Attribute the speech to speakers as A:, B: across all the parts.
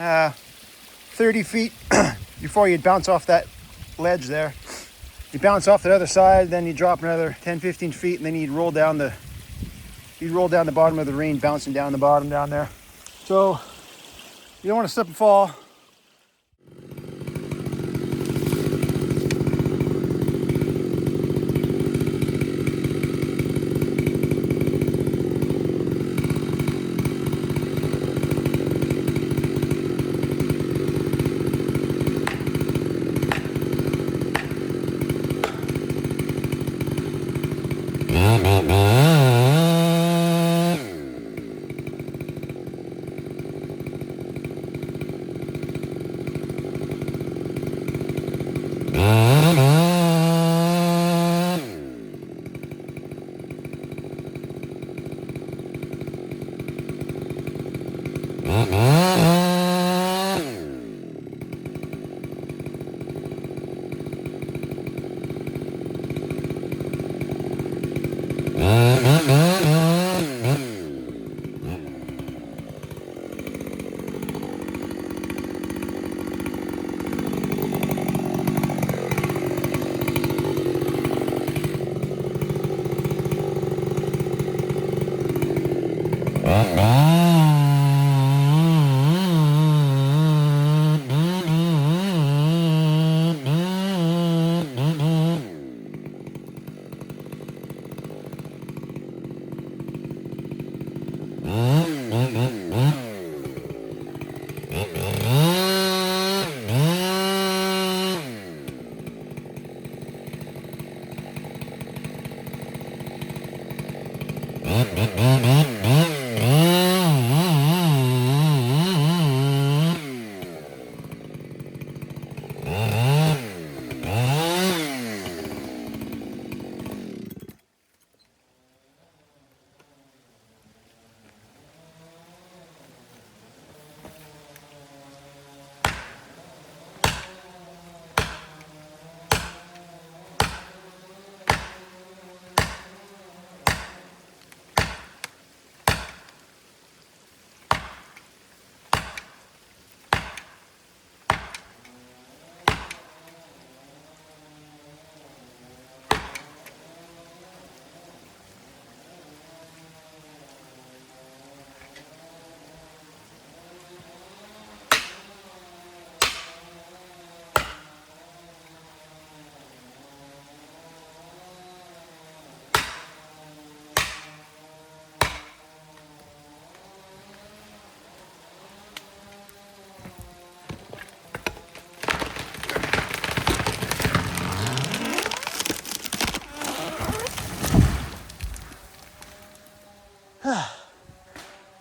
A: 30 feet before you'd bounce off that ledge there. You bounce off the other side, then you drop another 10-15 feet, and then you'd roll down the bottom of the ravine, bouncing down the bottom down there. So you don't want to slip and fall.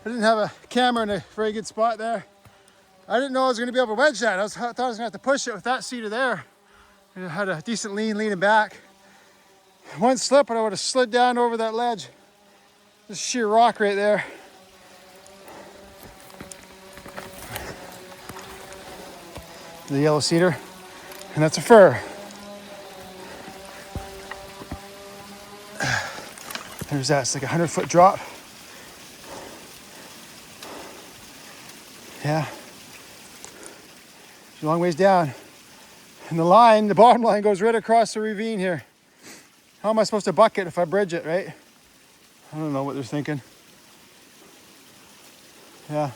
A: I didn't have a camera in a very good spot there. I didn't know I was going to be able to wedge that. I thought I was going to have to push it with that cedar there. And it had a decent leaning back. One slip and I would have slid down over that ledge. Just sheer rock right there. The yellow cedar, and that's a fir. There's that, it's like a 100-foot drop. Yeah, it's a long ways down. And the line, the bottom line goes right across the ravine here. How am I supposed to bucket if I bridge it, right? I don't know what they're thinking. Yeah,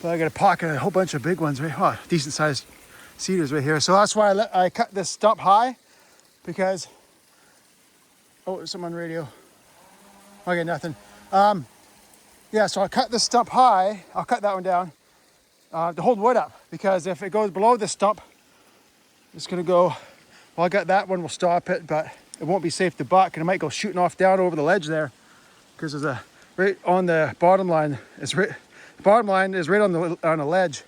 A: but I got to pocket a whole bunch of big ones, right? Oh, decent sized cedars right here. So that's why I cut this stump high, because, oh, there's someone on radio. Okay, nothing. Yeah, so I'll cut this stump high. I'll cut that one down to hold wood up, because if it goes below this stump, it's gonna go, well, I got that one, we'll stop it, but it won't be safe to buck, and it might go shooting off down over the ledge there, because there's a, right on the bottom line, the bottom line is right on a ledge,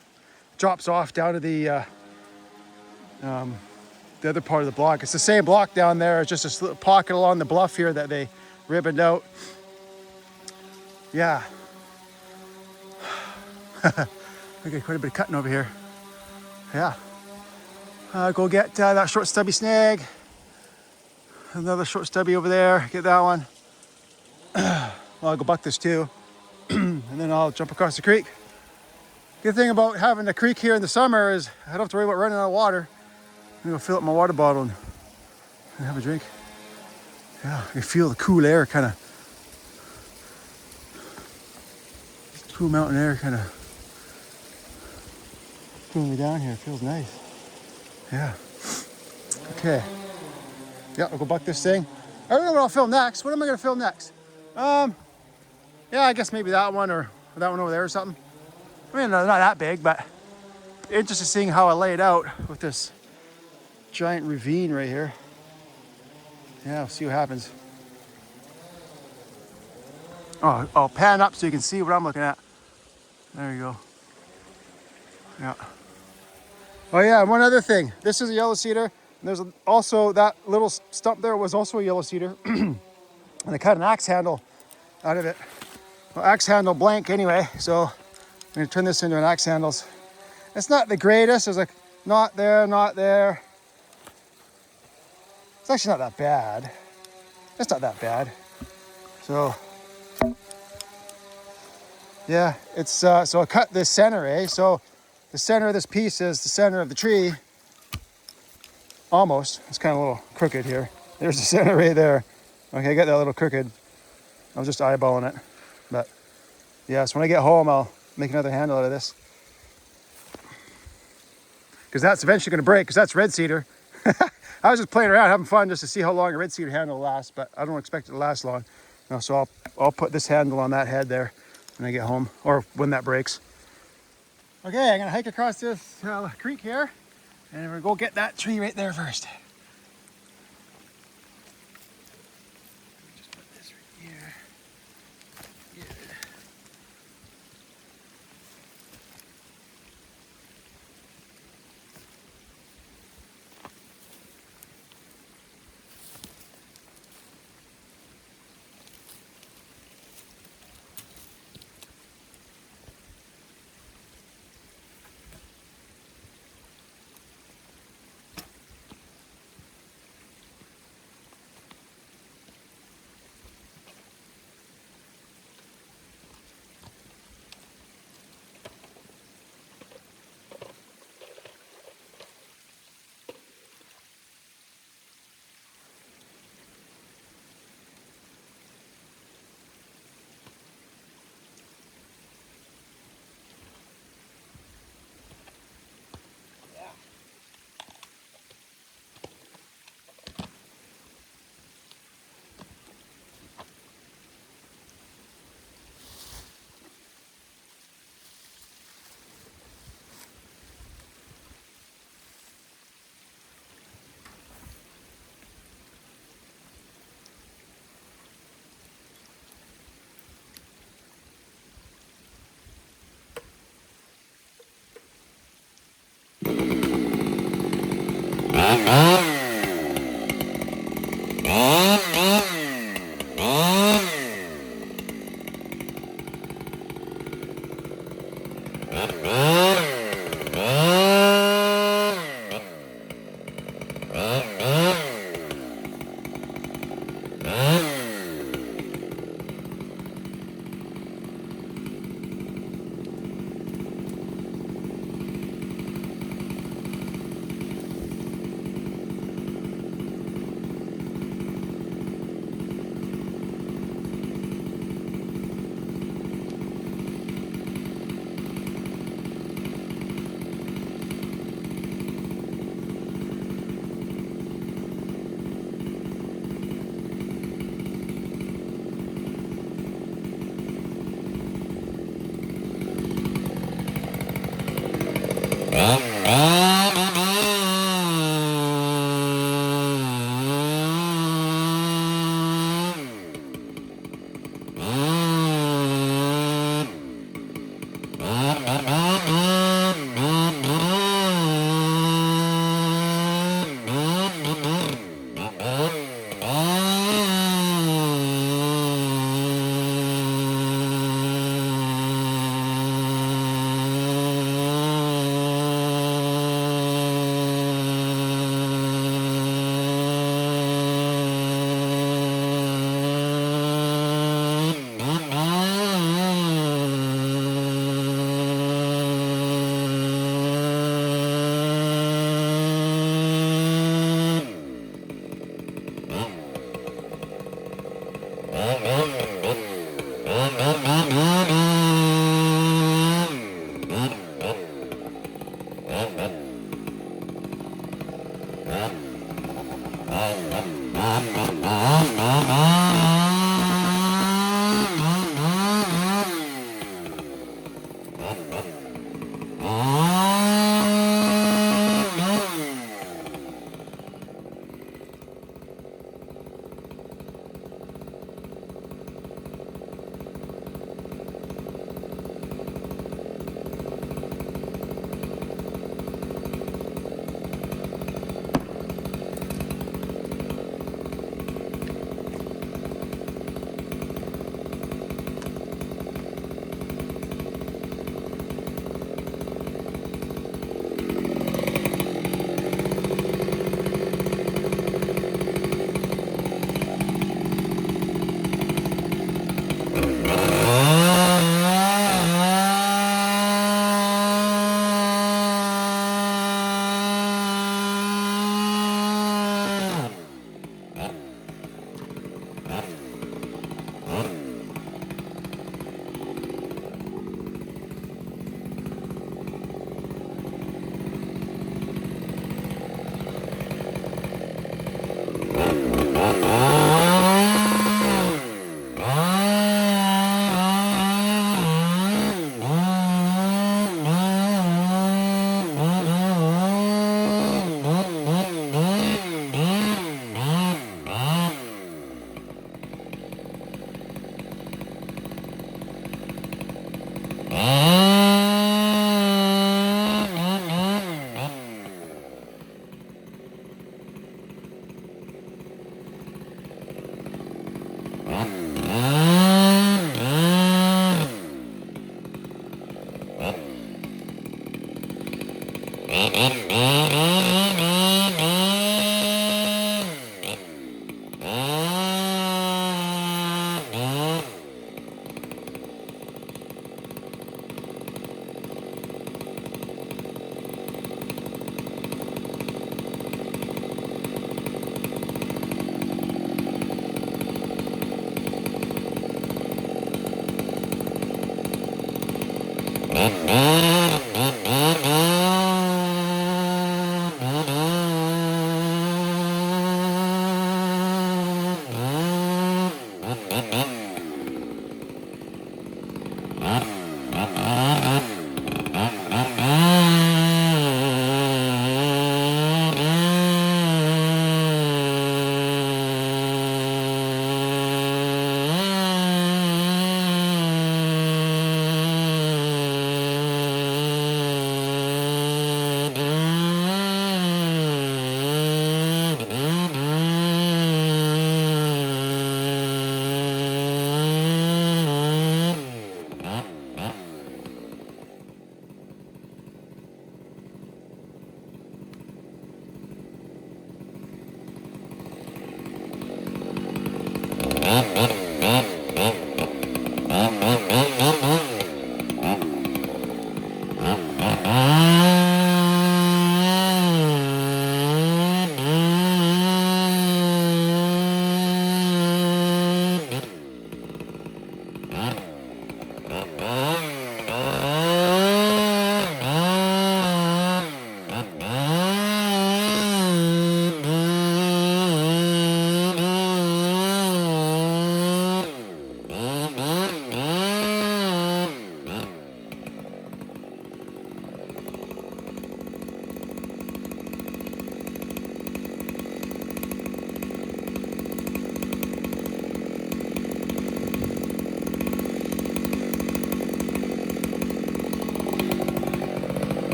A: drops off down to the other part of the block. It's the same block down there, it's just a little pocket along the bluff here that they ribboned out. Yeah. I got quite a bit of cutting over here. Yeah. Go get that short stubby snag. Another short stubby over there. Get that one. Well, I'll go buck this too. And then I'll jump across the creek. Good thing about having the creek here in the summer is I don't have to worry about running out of water. I'm gonna fill up my water bottle and have a drink. Yeah, I can feel the cool air kind of, cool mountain air kind of cooling me down here. It feels nice. Yeah. Okay. Yeah, I'll go buck this thing. I don't know what I'll film next. What am I gonna film next? Yeah, I guess maybe that one or that one over there or something. I mean, not that big, but interested seeing how I lay it out with this giant ravine right here. Yeah, we'll see what happens. Oh, I'll pan up so you can see what I'm looking at. There you go. Yeah. Oh yeah, one other thing. This is a yellow cedar. And there's also that little stump there was also a yellow cedar. And I cut an axe handle out of it. Well, axe handle blank anyway, so I'm gonna turn this into an axe handles. It's not the greatest. There's like not there, not there. It's actually not that bad. It's not that bad. So yeah, it's so I cut this center, eh? So the center of this piece is the center of the tree. Almost. It's kind of a little crooked here. There's the center right there. Okay, I got that little crooked. I was just eyeballing it. But yeah, so when I get home, I'll make another handle out of this. Because that's eventually going to break, because that's red cedar. I was just playing around, having fun just to see how long a red cedar handle lasts, but I don't expect it to last long. No, so I'll put this handle on that head there when I get home, or when that breaks. Okay, I'm going to hike across this creek here, and we're going to go get that tree right there first. Just put this right here. Yeah.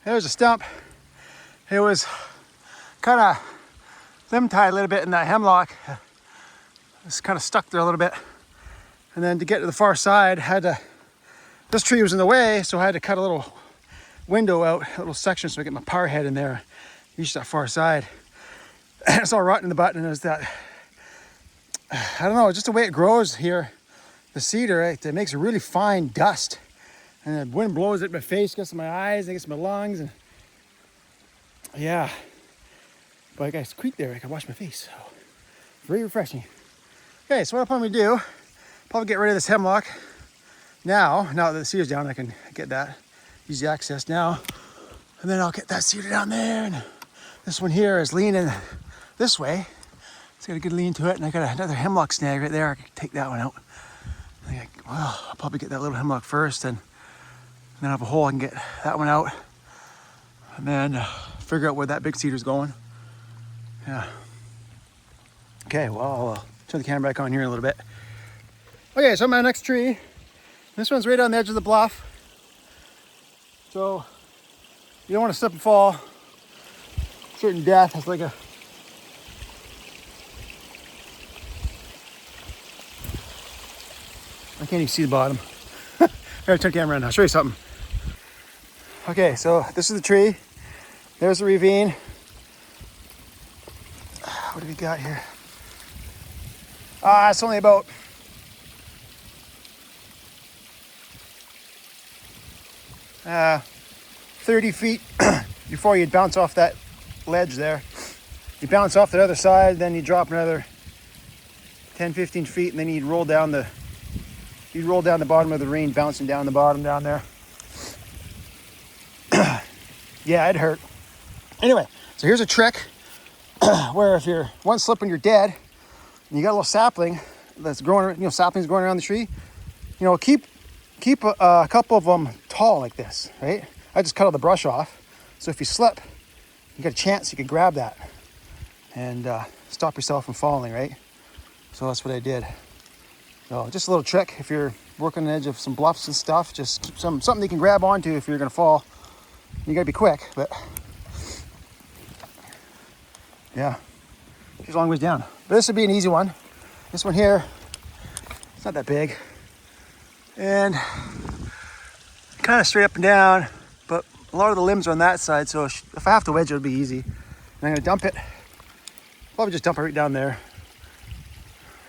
A: There's a stump. It was kind of limb tied a little bit in that hemlock. It's kind of stuck there a little bit. And then to get to the far side, this tree was in the way, so I had to cut a little window out, a little section, so I get my power head in there, reach that far side. And it's all rotten in the butt, and there's that, I don't know, just the way it grows here, the cedar, it makes a really fine dust. And the wind blows it in my face, gets in my eyes, it gets in my lungs, and yeah. But I got a creek there, I can wash my face. So. Very refreshing. Okay, so what I'm probably do, probably get rid of this hemlock. Now that the cedar's down, I can get that easy access now. And then I'll get that cedar down there. And this one here is leaning this way. It's got a good lean to it. And I got another hemlock snag right there. I can take that one out. Well, I'll probably get that little hemlock first, and then I have a hole. I can get that one out. And then figure out where that big cedar's going. Yeah. Okay, well, I'll turn the camera back on here in a little bit. Okay, so my next tree, this one's right on the edge of the bluff. So you don't want to slip and fall. Certain death. It's like a I can't even see the bottom. Here, turn the camera around. I'll show you something. Okay, so this is the tree. There's the ravine. What do we got here? It's only about 30 feet before you'd bounce off that ledge there. You bounce off the other side, then you drop another 10, 15 feet, and then you'd roll down the bottom of the ravine, bouncing down the bottom down there. Yeah, it hurt. Anyway, so here's a trick where if you're one slip and you're dead, and you got a little sapling that's growing, saplings growing around the tree, keep a couple of them tall like this, right? I just cut all the brush off. So if you slip, you got a chance you can grab that and stop yourself from falling, right? So that's what I did. So just a little trick if you're working on the edge of some bluffs and stuff, just keep something you can grab onto if you're gonna fall. You gotta be quick, but yeah, she's a long ways down. But this would be an easy one. This one here, it's not that big. And kind of straight up and down, but a lot of the limbs are on that side, so if I have to wedge it, it'll be easy. And I'm gonna dump it, probably just dump it right down there.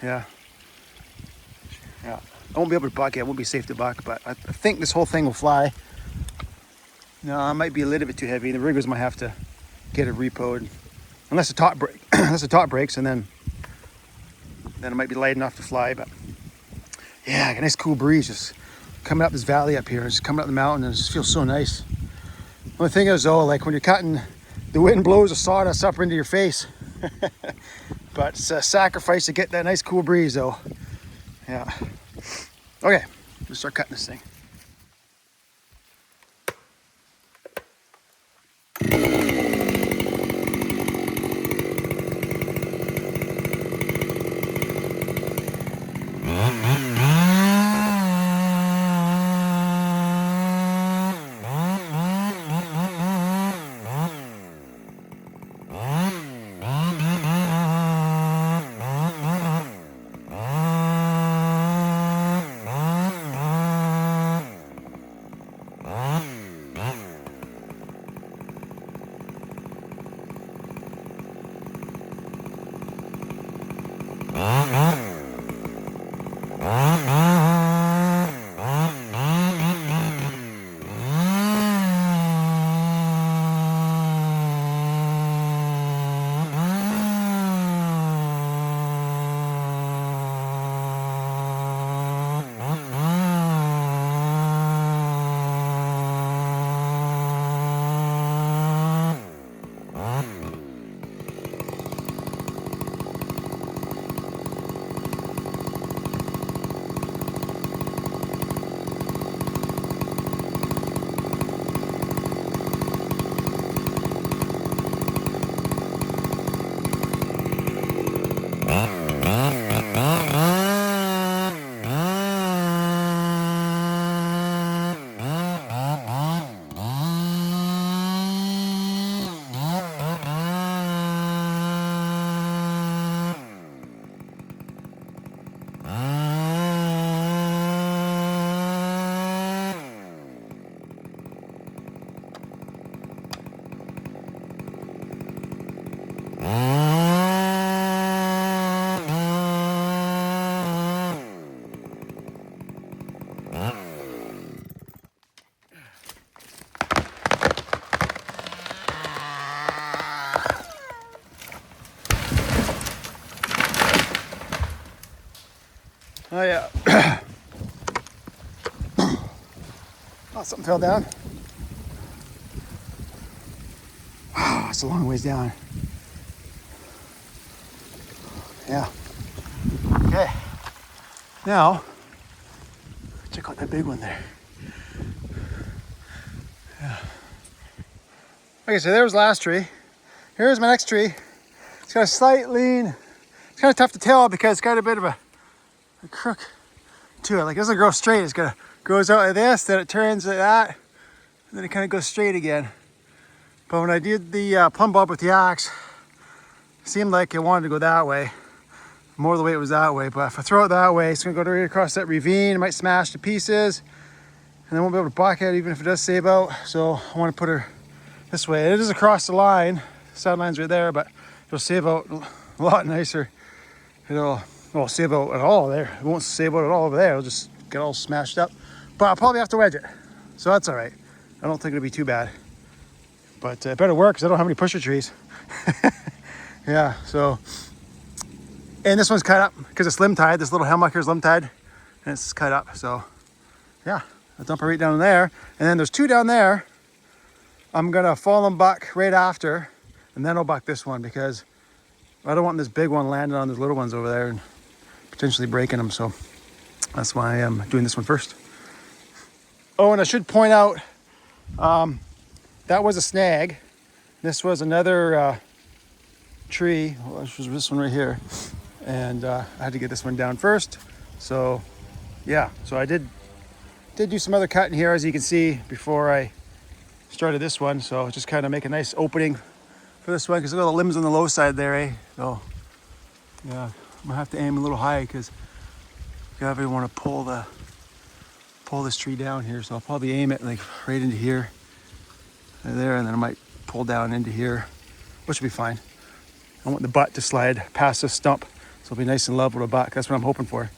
A: Yeah. I won't be able to buck it. It won't be safe to buck, but I think this whole thing will fly. No, it might be a little bit too heavy. The riggers might have to get it repoed, unless the top breaks, and then it might be light enough to fly. But yeah, I got a nice cool breeze just coming up this valley up here. Just coming up the mountain, and it just feels so nice. The only thing is though, like when you're cutting, the wind blows the sawdust up into your face. But it's a sacrifice to get that nice cool breeze though. Yeah. Okay, let's start cutting this thing. Oh yeah. Oh, something fell down. Wow, it's a long ways down. Yeah. Okay. Now, check out that big one there. Yeah. Okay, so there was the last tree. Here's my next tree. It's got a slight lean. It's kind of tough to tell because it's got a bit of a crook to it. Like it doesn't grow straight. It's got grows out like this, then it turns like that, and then it kind of goes straight again. But when I did the plumb bob with the axe, it seemed like it wanted to go that way. More of the way it was that way. But if I throw it that way, it's gonna go right across that ravine. It might smash to pieces, and I won't be able to block it even if it does save out. So I want to put her this way. It is across the line. The sideline's right there, but it'll save out a lot nicer. It'll won't save out at all there. It won't save out at all over there. It'll just get all smashed up. But I'll probably have to wedge it. So that's all right. I don't think it'll be too bad. But it better work because I don't have any pusher trees. Yeah, so. And this one's cut up because it's limb tied. This little hemlock here is limb tied and it's cut up. So yeah, I'll dump it right down there. And then there's two down there. I'm gonna fall them buck right after, and then I'll buck this one because I don't want this big one landing on those little ones over there and potentially breaking them. So that's why I am doing this one first. Oh, and I should point out, that was a snag. This was another tree. Well, this was this one right here. And I had to get this one down first. So yeah, so I did do some other cutting here, as you can see, before I started this one. So just kind of make a nice opening for this one because look at the limbs on the low side there, eh? So yeah, I'm gonna have to aim a little high because I really want to pull this tree down here. So I'll probably aim it like right into here, right there, and then I might pull down into here, which will be fine. I want the butt to slide past this stump, so it'll be nice and level with the butt. That's what I'm hoping for.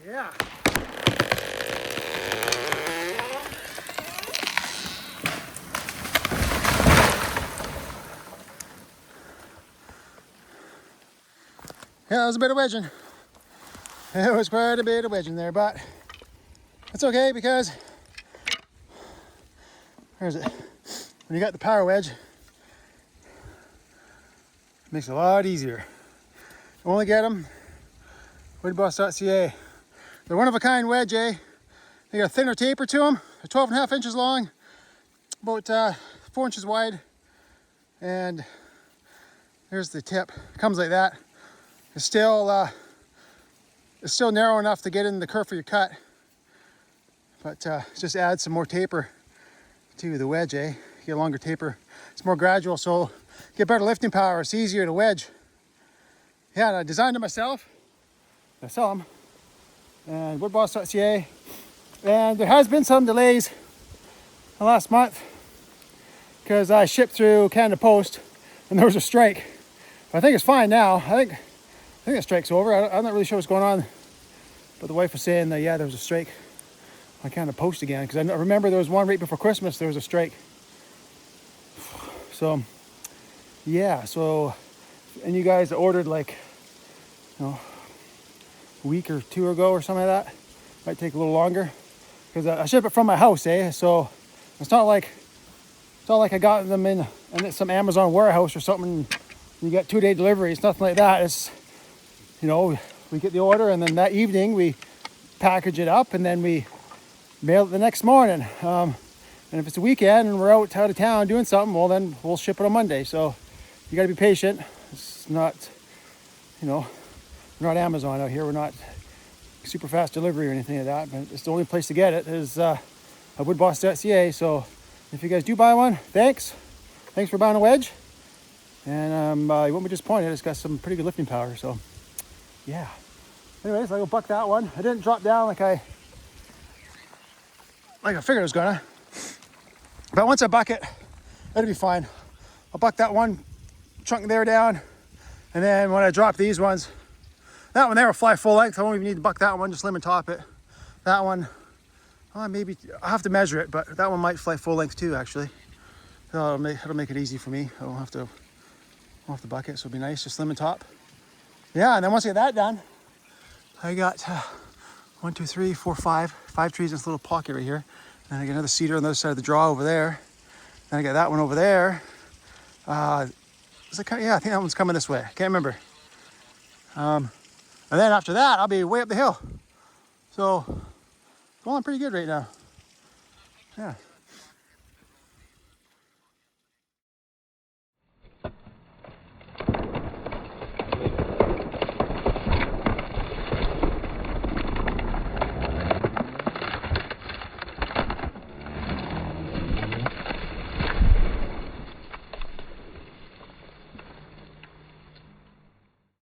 A: Yeah. Yeah, it was a bit of wedging. It was quite a bit of wedging there, but it's okay because, where's it? When you got the PowerWedge, it makes it a lot easier. Only get them, wedgeboss.ca. They're one of a kind wedge, eh? They got a thinner taper to them. They're 12.5 inches long, about 4 inches wide. And here's the tip. It comes like that. It's still narrow enough to get in the curve for your cut, but just add some more taper to the wedge, eh? You get a longer taper. It's more gradual, so you get better lifting power. It's easier to wedge. Yeah, and I designed it myself. I sell them. And woodboss.ca. And there has been some delays the last month because I shipped through Canada Post and there was a strike. But I think it's fine now. I think the strike's over. I'm not really sure what's going on. But the wife was saying that, yeah, there was a strike. I kind of post again because I remember there was one right before Christmas. There was a strike. So, yeah. So, and you guys ordered like, you know, a week or two ago or something like that. Might take a little longer because I ship it from my house, eh? So it's not like I got them in some Amazon warehouse or something. You get 2-day delivery. It's nothing like that. It's, you know, we get the order and then that evening we package it up and then we mail it the next morning. And if it's a weekend and we're out of town doing something, well, then we'll ship it on Monday. So you got to be patient. It's not, you know, we're not Amazon out here. We're not super fast delivery or anything like that. But it's the only place to get it is woodboss.ca. So if you guys do buy one, thanks. Thanks for buying a wedge. And you won't be disappointed. It's got some pretty good lifting power. So yeah. Anyways, I'll go buck that one. I didn't drop down like I figured I was gonna. But once I buck it, it'll be fine. I'll buck that one chunk there down. And then when I drop these ones, that one there will fly full length. I won't even need to buck that one, just limb and top it. That one, maybe, I'll have to measure it, but that one might fly full length too, actually. So it'll make it easy for me. I won't have to buck it, so it'll be nice, just limb and top. Yeah, and then once I get that done, I got 1, 2, 3, 4, 5 trees in this little pocket right here. And I got another cedar on the other side of the draw over there. Then I got that one over there. Yeah, I think that one's coming this way. I can't remember. And then after that, I'll be way up the hill. So, going pretty good right now. Yeah.